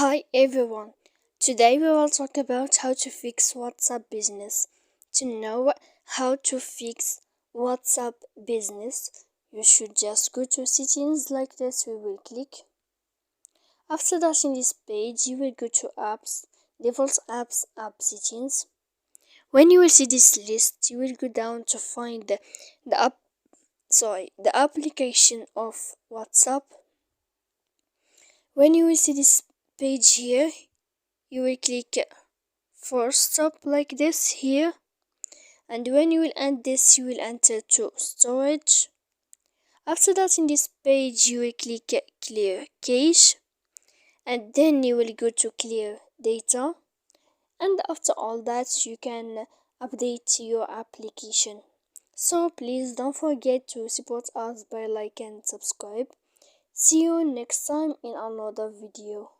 Hi everyone. Today we will talk about how to fix WhatsApp business. To know how to fix WhatsApp business, you should just go to settings like this. We will click. After that, in this page, you will go to apps, default apps, app settings. When you will see this list, you will go down to find the application of WhatsApp. When you will see this page here, you will click force stop like this here, and when you will end this, you will enter to storage. After that, in this page, you will click clear cache, and then you will go to clear data, and after all that, you can update your application. So please don't forget to support us by like and subscribe. See you next time in another video.